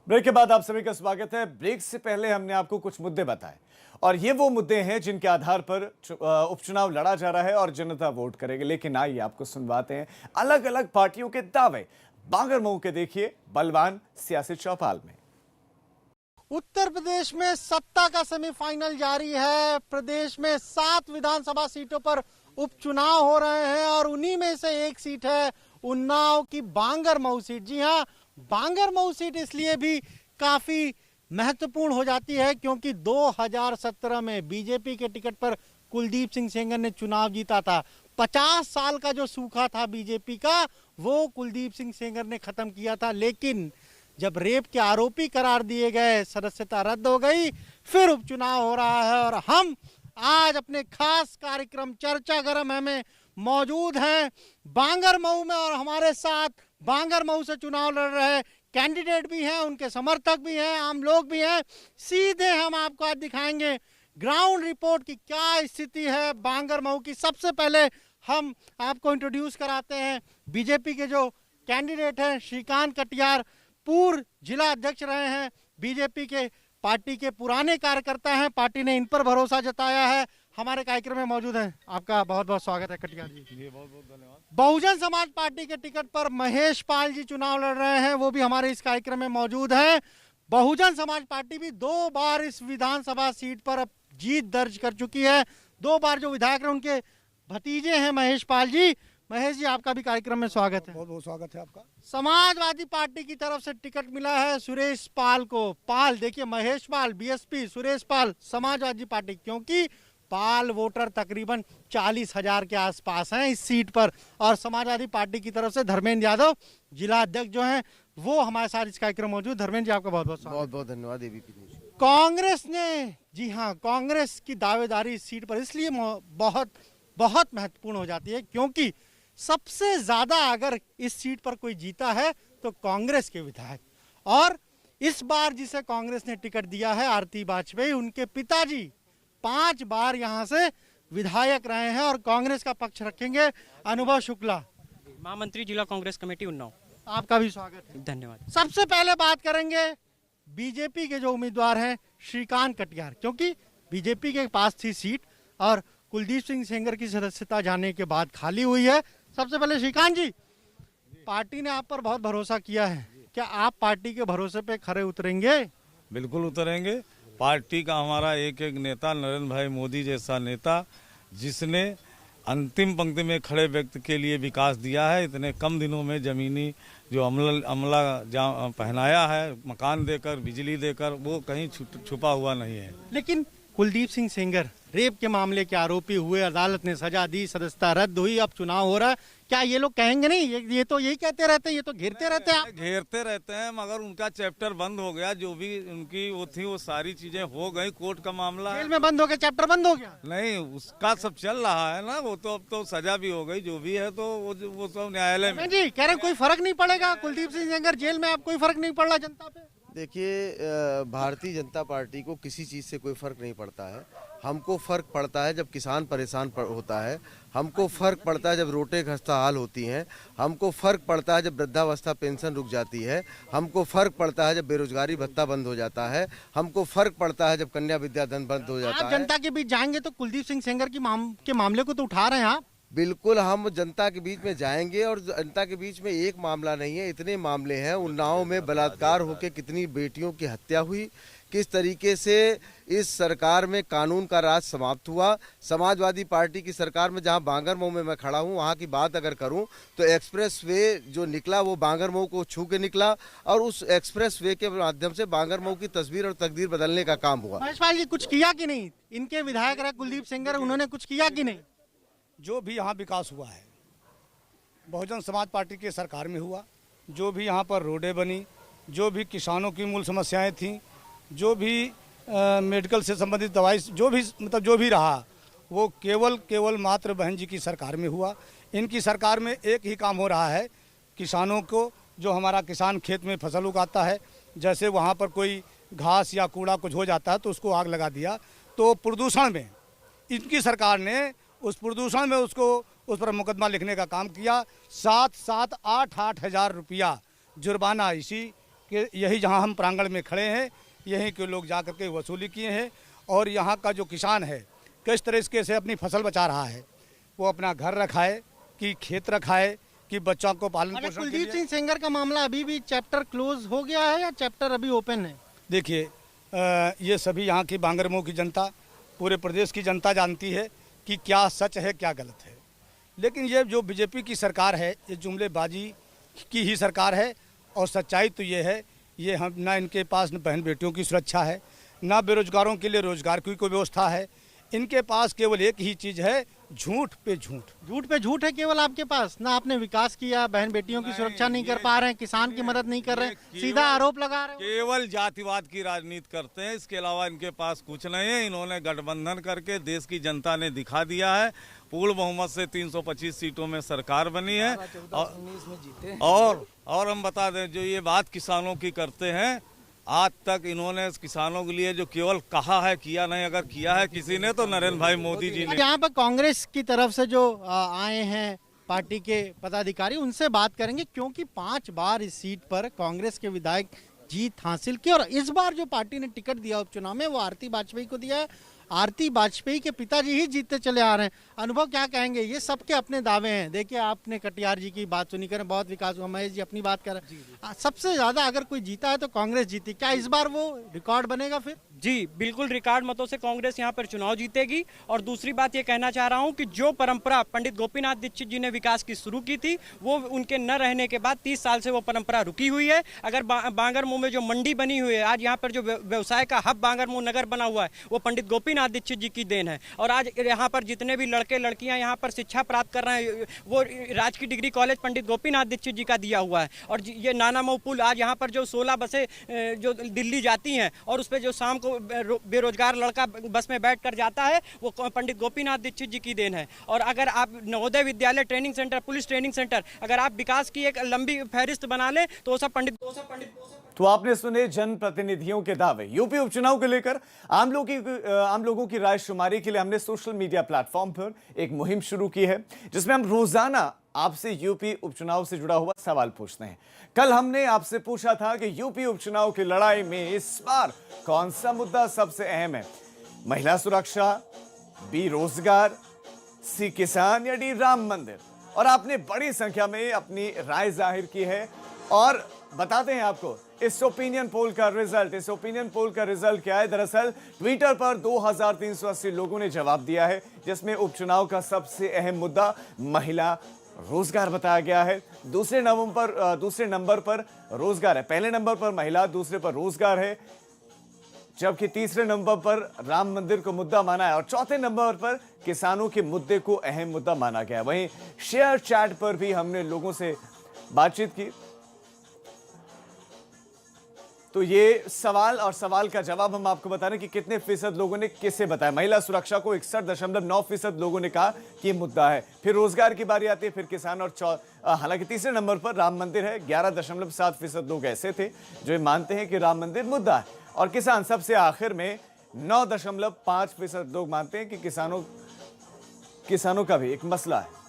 Break के बाद आप सभी का स्वागत है। ब्रेक से पहले हमने आपको कुछ मुद्दे बताए और ये वो मुद्दे हैं जिनके आधार पर उपचुनाव लड़ा जा रहा है और जनता वोट करेगी। लेकिन आइए आपको सुनवाते हैं अलग अलग पार्टियों के दावे। बांगरमऊ के देखिए बलवान सियासी चौपाल में। उत्तर प्रदेश में सत्ता का सेमीफाइनल जारी है। प्रदेश में 7 विधानसभा सीटों पर उपचुनाव हो रहे हैं और उन्हीं में से एक सीट है उन्नाव की बांगरमऊ सीट। जी हाँ, बांगरमऊ सीट इसलिए भी काफी महत्वपूर्ण हो जाती है क्योंकि 2017 में बीजेपी के टिकट पर कुलदीप सिंह सेंगर ने चुनाव जीता था। 50 साल का जो सूखा था बीजेपी का, वो कुलदीप सिंह सेंगर ने खत्म किया था। लेकिन जब रेप के आरोपी करार दिए गए, सदस्यता रद्द हो गई, फिर उपचुनाव हो रहा है। और हम आज अपने खास कार्यक्रम चर्चा गरम है में मौजूद हैं बांगरमऊ में और हमारे साथ बांगरमऊ से चुनाव लड़ रहे कैंडिडेट भी हैं, उनके समर्थक भी हैं, आम लोग भी हैं। सीधे हम आपको आज दिखाएंगे ग्राउंड रिपोर्ट की क्या स्थिति है बांगरमऊ की। सबसे पहले हम आपको इंट्रोड्यूस कराते हैं बीजेपी के जो कैंडिडेट हैं। श्रीकांत कटियार पूर्व जिला अध्यक्ष रहे हैं, बीजेपी के पार्टी के पुराने कार्यकर्ता हैं, पार्टी ने इन पर भरोसा जताया है। हमारे कार्यक्रम में मौजूद हैं। आपका बहुत बहुत स्वागत है कटियार जी। बहुत बहुत धन्यवाद। बहुजन समाज पार्टी के टिकट पर महेश पाल जी चुनाव लड़ रहे हैं, वो भी हमारे इस कार्यक्रम में मौजूद हैं। बहुजन समाज पार्टी भी 2 बार इस विधानसभा सीट पर अब जीत दर्ज कर चुकी है। 2 बार जो विधायक हैं उनके भतीजे हैं महेश पाल जी। महेश जी, आपका भी कार्यक्रम में स्वागत है। बहुत बहुत स्वागत है आपका। समाजवादी पार्टी की तरफ से टिकट मिला है सुरेश पाल को। पाल देखिए, महेश पाल बीएसपी, सुरेश पाल समाजवादी पार्टी, क्योंकि पाल वोटर तकरीबन 40,000 के आसपास हैं इस सीट पर। और समाजवादी पार्टी की तरफ से धर्मेंद्र यादव जिला अध्यक्ष जो हैं वो हमारे साथ इस कार्यक्रम में मौजूद। धर्मेंद्र जी, आपका बहुत बहुत स्वागत। बहुत बहुत धन्यवाद एबीपी न्यूज़। कांग्रेस ने, जी हाँ, कांग्रेस की दावेदारी इस सीट पर इसलिए बहुत बहुत महत्वपूर्ण हो जाती है क्योंकि सबसे ज्यादा अगर इस सीट पर कोई जीता है तो कांग्रेस के विधायक। और इस बार जिसे कांग्रेस ने टिकट दिया है आरती वाजपेयी, उनके पिताजी 5 बार यहां से विधायक रहे हैं और कांग्रेस का पक्ष रखेंगे अनुभव शुक्ला, महामंत्री जिला कांग्रेस कमेटी उन्नाव। आपका भी स्वागत है। धन्यवाद। सबसे पहले बात करेंगे बीजेपी के जो उम्मीदवार हैं श्रीकांत कटियार, क्योंकि बीजेपी के पास थी सीट और कुलदीप सिंह सेंगर की सदस्यता जाने के बाद खाली हुई है। सबसे पहले श्रीकांत जी, पार्टी ने आप पर बहुत भरोसा किया है, क्या आप पार्टी के भरोसे पे खरे उतरेंगे? बिल्कुल उतरेंगे। पार्टी का हमारा एक एक नेता, नरेंद्र भाई मोदी जैसा नेता, जिसने अंतिम पंक्ति में खड़े व्यक्ति के लिए विकास दिया है, इतने कम दिनों में जमीनी जो अमला पहनाया है, मकान देकर, बिजली देकर, वो कहीं छुपा हुआ नहीं है। लेकिन कुलदीप सिंह सेंगर रेप के मामले के आरोपी हुए, अदालत ने सजा दी, सदस्यता रद्द हुई, अब चुनाव हो रहा है, क्या ये लोग कहेंगे नहीं? ये तो यही कहते रहते हैं, ये तो घेरते रहते हैं। घेरते रहते हैं, मगर उनका चैप्टर बंद हो गया। जो भी उनकी वो थी वो सारी चीजें हो गई। कोर्ट का मामला जेल में बंद हो गया, चैप्टर बंद हो गया? नहीं, उसका सब चल रहा है ना। वो तो अब तो सजा भी हो गई, जो भी है तो वो सब न्यायालय में। जी कह रहे कोई फर्क नहीं पड़ेगा कुलदीप सिंह सेंगर जेल में, अब कोई फर्क नहीं पड़ रहा जनता पे? देखिए, भारतीय जनता पार्टी को किसी चीज़ से कोई फर्क नहीं पड़ता है। हमको फर्क पड़ता है जब किसान परेशान होता है, हमको फर्क पड़ता है जब रोटे खस्ताहाल होती हैं, हमको फर्क पड़ता है जब वृद्धावस्था पेंशन रुक जाती है, हमको फर्क पड़ता है जब बेरोजगारी भत्ता बंद हो जाता है, हमको फर्क पड़ता है जब कन्या विद्याधन बंद हो जाता है। आप जनता के बीच जाएंगे तो कुलदीप सिंह सेंगर के मामले को तो उठा रहे हैं आप? बिल्कुल, हम जनता के बीच में जाएंगे और जनता के बीच में एक मामला नहीं है, इतने मामले हैं। उन्नाव में बलात्कार होकर कितनी बेटियों की हत्या हुई, किस तरीके से इस सरकार में कानून का राज समाप्त हुआ। समाजवादी पार्टी की सरकार में जहां बांगरमऊ में मैं खड़ा हूं, वहां की बात अगर करूं तो एक्सप्रेस वे जो निकला वो बांगरमऊ को छू के निकला और उस एक्सप्रेस वे के माध्यम से बांगरमऊ की तस्वीर और तकदीर बदलने का काम हुआ। महेश पाल जी, कुछ किया कि नहीं? इनके विधायक रहे कुलदीप सेंगर, उन्होंने कुछ किया कि नहीं? जो भी यहाँ विकास हुआ है बहुजन समाज पार्टी की सरकार में हुआ। जो भी यहाँ पर रोडें बनी, जो भी किसानों की मूल समस्याएं थीं, जो भी मेडिकल से संबंधित दवाई, जो भी रहा, वो केवल मात्र बहन जी की सरकार में हुआ। इनकी सरकार में एक ही काम हो रहा है, किसानों को, जो हमारा किसान खेत में फसल उगाता है, जैसे वहाँ पर कोई घास या कूड़ा कुछ हो जाता है तो उसको आग लगा दिया, तो प्रदूषण में इनकी सरकार ने उस प्रदूषण में उस पर मुकदमा लिखने का काम किया। 7-8 हज़ार रुपया जुर्माना इसी कि यही जहाँ हम प्रांगण में खड़े हैं, यहीं के लोग जा करके वसूली किए हैं। और यहाँ का जो किसान है किस तरीके से अपनी फसल बचा रहा है, वो अपना घर रखाए कि खेत रखाए कि बच्चों को पालन अच्छा, पोषण के कुलदीप लिए। सिंह सेंगर का मामला अभी भी चैप्टर क्लोज हो गया है या चैप्टर अभी ओपन है? देखिए, ये सभी यहाँ की बांगरमऊ की जनता, पूरे प्रदेश की जनता जानती है कि क्या सच है क्या गलत है। लेकिन ये जो बीजेपी की सरकार है, ये जुमलेबाजी की ही सरकार है। और सच्चाई तो ये है, ये हम ना इनके पास न बहन बेटियों की सुरक्षा है, ना बेरोजगारों के लिए रोजगार की कोई व्यवस्था है। इनके पास केवल एक ही चीज़ है, झूठ पे झूठ। झूठ पे झूठ है केवल आपके पास। ना आपने विकास किया, बहन बेटियों की सुरक्षा नहीं कर पा रहे हैं, किसान की मदद नहीं कर रहे हैं, सीधा आरोप लगा रहे हैं। केवल जातिवाद की राजनीति करते हैं, इसके अलावा इनके पास कुछ नहीं है। इन्होंने गठबंधन करके देश की जनता ने दिखा दिया है, पूर्ण बहुमत से 325 सीटों में सरकार बनी है। और हम बता दें, जो ये बात किसानों की करते हैं, आज तक इन्होंने किसानों के लिए जो केवल कहा है, किया नहीं। अगर किया है किसी ने तो नरेंद्र भाई मोदी जी ने। यहाँ पर कांग्रेस की तरफ से जो आए हैं पार्टी के पदाधिकारी, उनसे बात करेंगे, क्योंकि 5 बार इस सीट पर कांग्रेस के विधायक जीत हासिल की। और इस बार जो पार्टी ने टिकट दिया उपचुनाव में, वो आरती वाजपेयी को दिया है। आरती वाजपेयी के पिताजी ही जीतते चले आ रहे हैं। अनुभव क्या कहेंगे? ये सबके अपने दावे हैं। देखिए, आपने कटियार जी की बात सुनी, करें बहुत विकास हुआ, महेश जी अपनी बात कर रहे हैं। सबसे ज्यादा अगर कोई जीता है तो कांग्रेस जीती। क्या इस बार वो रिकॉर्ड बनेगा फिर? जी बिल्कुल, रिकॉर्ड मतों से कांग्रेस यहाँ पर चुनाव जीतेगी। और दूसरी बात ये कहना चाह रहा हूँ कि जो परंपरा पंडित गोपीनाथ दीक्षित जी ने विकास की शुरू की थी, वो उनके न रहने के बाद 30 साल से वो परंपरा रुकी हुई है। अगर बांगरमऊ में जो मंडी बनी हुई है, आज यहाँ पर जो व्यवसाय का हब बांगरमऊ नगर बना हुआ है, वो पंडित गोपीनाथ दीक्षित जी की देन है। और आज यहाँ पर जितने भी लड़के लड़कियाँ यहाँ पर शिक्षा प्राप्त कर रहे हैं, वो राजकीय डिग्री कॉलेज पंडित गोपीनाथ दीक्षित जी का दिया हुआ है। और ये नानामऊ पुल, आज यहाँ पर जो 16 बसें जो दिल्ली जाती हैं और उस पर जो शाम को बेरोजगार लड़का बस में बैठ कर जाता है, वो पंडित गोपीनाथ दीक्षित जी की देन है। और अगर आप Navodaya Vidyalaya, training centre, police training centre, अगर आप विकास की एक लंबी फहरिस्त बना लें तो वो सब पंडित। तो आपने सुने जनप्रतिनिधियों के दावे। यूपी उपचुनाव को लेकर आम लोगों की राय शुमारी के लिए हमने सोशल मीडिया प्लेटफॉर्म पर एक मुहिम शुरू की है, जिसमें हम रोजाना आपसे यूपी उपचुनाव से जुड़ा हुआ सवाल पूछते हैं। कल हमने आपसे पूछा था कि यूपी उपचुनाव की लड़ाई में इस बार कौन सा मुद्दा सबसे अहम है? महिला सुरक्षा, बी रोजगार, सी किसान या डी राम मंदिर? और आपने बड़ी संख्या में अपनी राय जाहिर की है। और बताते हैं आपको इस ओपिनियन पोल का रिजल्ट क्या है। दरअसल ट्विटर पर 2380 लोगों ने जवाब दिया है, जिसमें उपचुनाव का सबसे अहम मुद्दा महिला रोजगार बताया गया है। दूसरे नंबर पर रोजगार है, पहले नंबर पर महिला, दूसरे पर रोजगार है, जबकि तीसरे नंबर पर राम मंदिर को मुद्दा माना है और चौथे नंबर पर किसानों के मुद्दे को अहम मुद्दा माना गया है। वहीं शेयर चैट पर भी हमने लोगों से बातचीत की, तो ये सवाल का जवाब हम आपको बता रहे हैं कि कितने फीसद लोगों ने किसे बताया। महिला सुरक्षा को 61.9% लोगों ने कहा कि मुद्दा है। फिर रोजगार की बारी आती है, फिर किसान, और हालांकि तीसरे नंबर पर राम मंदिर है। 11.7% लोग ऐसे थे जो ये मानते हैं कि राम मंदिर मुद्दा है, और किसान सबसे आखिर में 9.5% लोग मानते हैं कि किसानों का भी एक मसला है।